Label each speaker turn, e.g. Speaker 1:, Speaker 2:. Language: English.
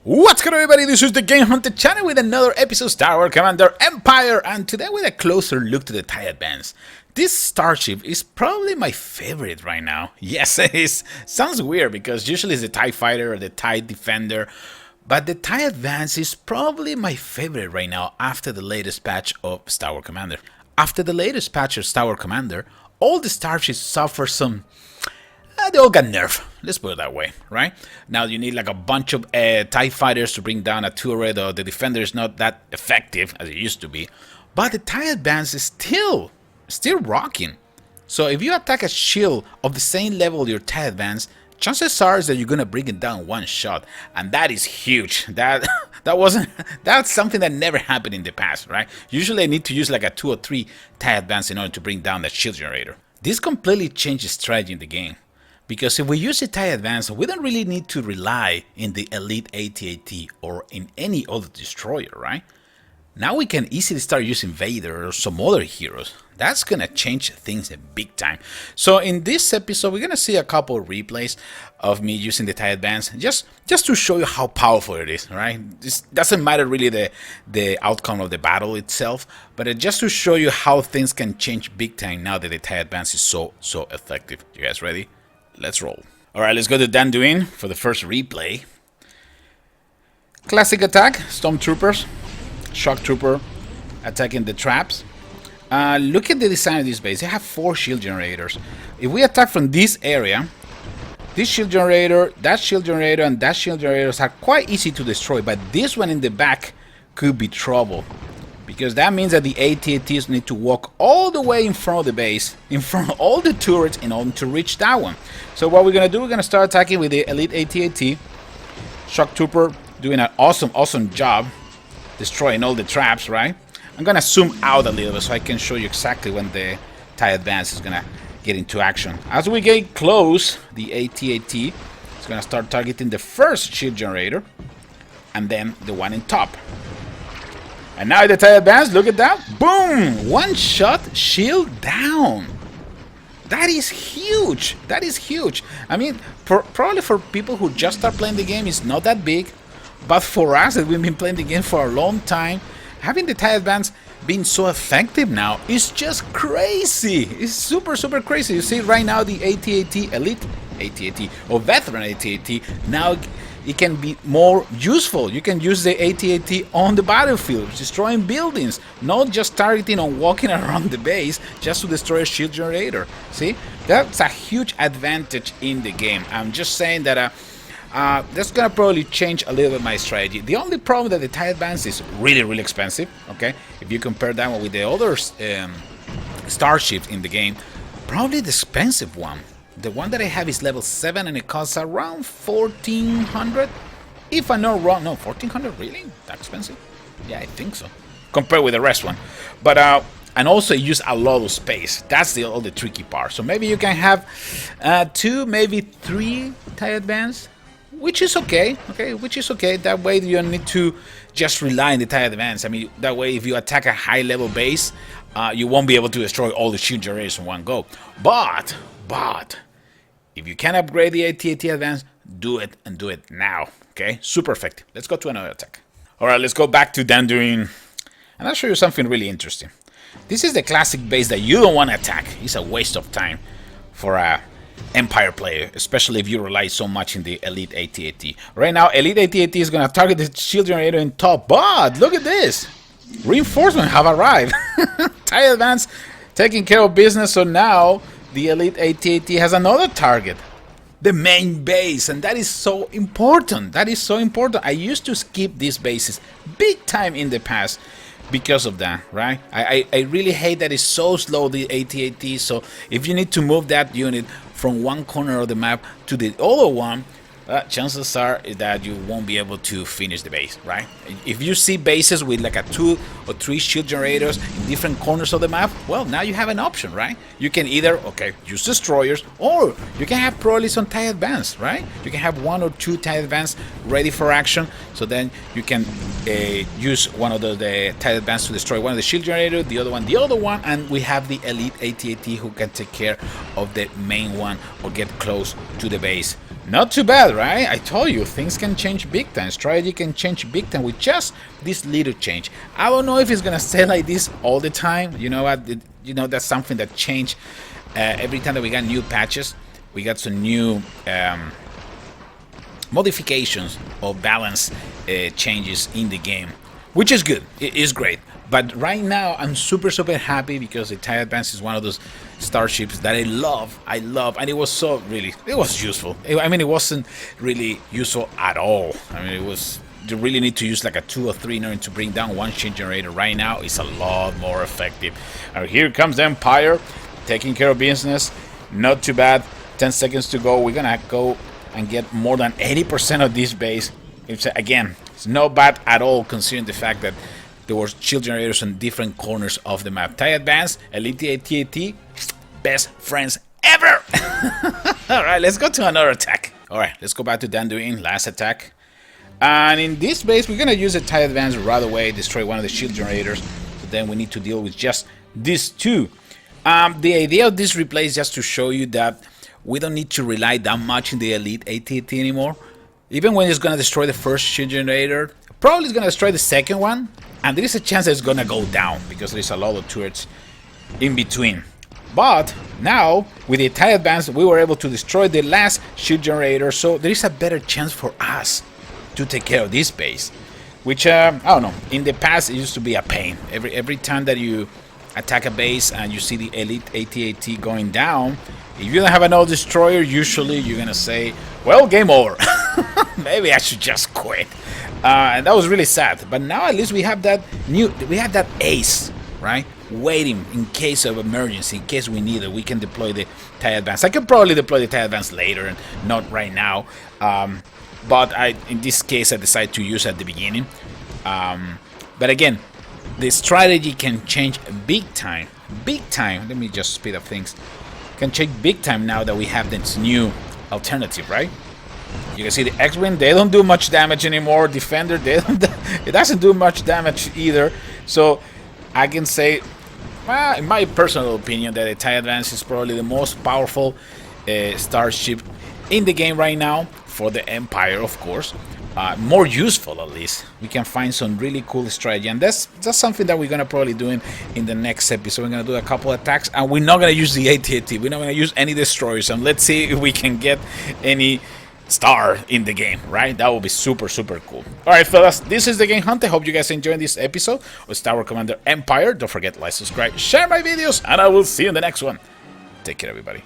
Speaker 1: What's good, everybody? This is the TheGameHuntah channel with another episode of Star Wars Commander Empire, and today with a closer look to the TIE Advance. This Starship is probably my favorite right now. Yes, it is. Sounds weird because usually it's the TIE Fighter or the TIE Defender, but the TIE Advance is probably my favorite right now after the latest patch of Star Wars Commander. After the latest patch of Star Wars Commander, all the starships suffer some... they all got nerfed, let's put it that way, right? Now you need like a bunch of TIE fighters to bring down a turret, or the defender is not that effective as it used to be. But the TIE Advance is still rocking. So if you attack a shield of the same level your TIE Advance, chances are that you're gonna bring it down one shot, and that is huge. That's something that never happened in the past, right? Usually I need to use like a 2 or 3 TIE Advance in order to bring down that shield generator. This completely changes strategy in the game. Because if we use the TIE Advance, we don't really need to rely in the Elite AT-AT or in any other destroyer, right? Now we can easily start using Vader or some other heroes. That's gonna change things big time. So in this episode, we're gonna see a couple of replays of me using the TIE Advance, just to show you how powerful it is, right? This doesn't matter really the outcome of the battle itself, but just to show you how things can change big time now that the TIE Advance is so effective. You guys ready? Let's roll. Alright, let's go to Dantooine for the first replay. Classic attack, Stormtroopers, Shock Trooper attacking the traps. Look at the design of this base. They have 4 shield generators. If we attack from this area, this shield generator, that shield generator, and that shield generators are quite easy to destroy, but this one in the back could be trouble. Because that means that the AT-ATs need to walk all the way in front of the base, in front of all the turrets, in order to reach that one. So what we're going to do, we're going to start attacking with the Elite AT-AT. Shock Trooper doing an awesome job destroying all the traps, right? I'm going to zoom out a little bit so I can show you exactly when the TIE Advance is going to get into action. As we get close, the AT-AT is going to start targeting the first shield generator and then the one in top. And now the TIE Advance, look at that. Boom! One shot, shield down. That is huge. That is huge. I mean, probably for people who just start playing the game, it's not that big. But for us, that we've been playing the game for a long time, having the TIE Advance being so effective now is just crazy. It's super crazy. You see right now the AT-AT, Elite AT-AT, or Veteran AT-AT, now it can be more useful. You can use the AT-AT on the battlefield, destroying buildings, not just targeting or walking around the base just to destroy a shield generator. See, that's a huge advantage in the game. I'm just saying that that's gonna probably change a little bit my strategy. The only problem that the TIE Advance is really expensive. Okay, if you compare that one with the other starships in the game, probably the expensive one. The one that I have is level 7 and it costs around 1,400. If I'm not wrong, no, 1,400 really? That expensive? Yeah, I think so. Compared with the rest one. But and also use a lot of space. That's all the tricky part. So maybe you can have 2, maybe 3 TIE Advance, which is okay. Which is okay. That way you don't need to just rely on the TIE Advance. I mean, that way if you attack a high level base, you won't be able to destroy all the shield generators in one go. But if you can upgrade the AT-AT Advance, do it, and do it now. Okay, super effective. Let's go to another attack. All right, let's go back to Dantooine, and I'll show you something really interesting. This is the classic base that you don't want to attack. It's a waste of time for a Empire player, especially if you rely so much in the Elite AT-AT. Right now, Elite AT-AT is going to target the shield generator in top, but look at this. Reinforcements have arrived. TIE Advance taking care of business, so now the Elite AT-AT has another target, the main base, and that is so important. That is so important. I used to skip these bases big time in the past because of that, right? I really hate that it's so slow, the AT-AT. So if you need to move that unit from one corner of the map to the other one, chances are that you won't be able to finish the base, right? If you see bases with like a 2 or 3 shield generators in different corners of the map, well, now you have an option, right? You can either, okay, use destroyers, or you can have probably some TIE Advance, right? You can have 1 or 2 TIE Advance ready for action, so then you can use one of the TIE Advance to destroy one of the shield generators, the other one, and we have the Elite AT-AT who can take care of the main one or get close to the base. Not too bad, right? I told you, things can change big time. Strategy can change big time with just this little change. I don't know if it's gonna stay like this all the time. You know what? That's something that changed every time that we got new patches. We got some new modifications or balance changes in the game, which is good. It is great. But right now, I'm super happy because the TIE Advance is one of those starships that I love, and it was it was useful. I mean, it wasn't really useful at all. I mean, you really need to use like a 2 or 3 in order to bring down one shield generator. Right now, it's a lot more effective. And here comes the Empire, taking care of business. Not too bad. 10 seconds to go. We're gonna go and get more than 80% of this base. Again, it's not bad at all considering the fact that there were shield generators on different corners of the map. TIE Advance, Elite AT-AT, best friends ever! Alright, let's go to another attack. Alright, let's go back to Danduin, last attack. And in this base, we're gonna use the TIE Advance right away, destroy one of the shield generators. So then we need to deal with just these 2. The idea of this replay is just to show you that we don't need to rely that much in the Elite AT-AT anymore. Even when it's gonna destroy the first shield generator, probably it's gonna destroy the second one. And there is a chance that it's gonna go down because there's a lot of turrets in between. But now, with the TIE Advance, we were able to destroy the last shield generator, so there is a better chance for us to take care of this base. Which, I don't know, in the past it used to be a pain. Every time that you attack a base and you see the Elite AT-AT going down, if you don't have another destroyer, usually you're gonna say, well, game over. Maybe I should just quit. And that was really sad. But now at least we have that ace, right? Waiting in case of emergency, in case we need it, we can deploy the TIE Advance. I could probably deploy the TIE Advance later, and not right now. But in this case, I decided to use it at the beginning. But again, the strategy can change big time. Big time. Let me just speed up things. Can change big time now that we have this new alternative, right? You can see the X-Wing, they don't do much damage anymore. Defender, it doesn't do much damage either. So I can say, well, in my personal opinion, that the TIE Advance is probably the most powerful starship in the game right now, for the Empire, of course. More useful, at least. We can find some really cool strategy, and that's something that we're gonna probably do in the next episode. We're gonna do a couple attacks, and we're not gonna use the AT-AT. We're not gonna use any destroyers, and let's see if we can get any star in the game, right? That would be super cool. Alright, fellas, this is TheGameHuntah. Hope you guys enjoyed this episode of Star Wars Commander Empire. Don't forget to like, subscribe, share my videos, and I will see you in the next one. Take care, everybody.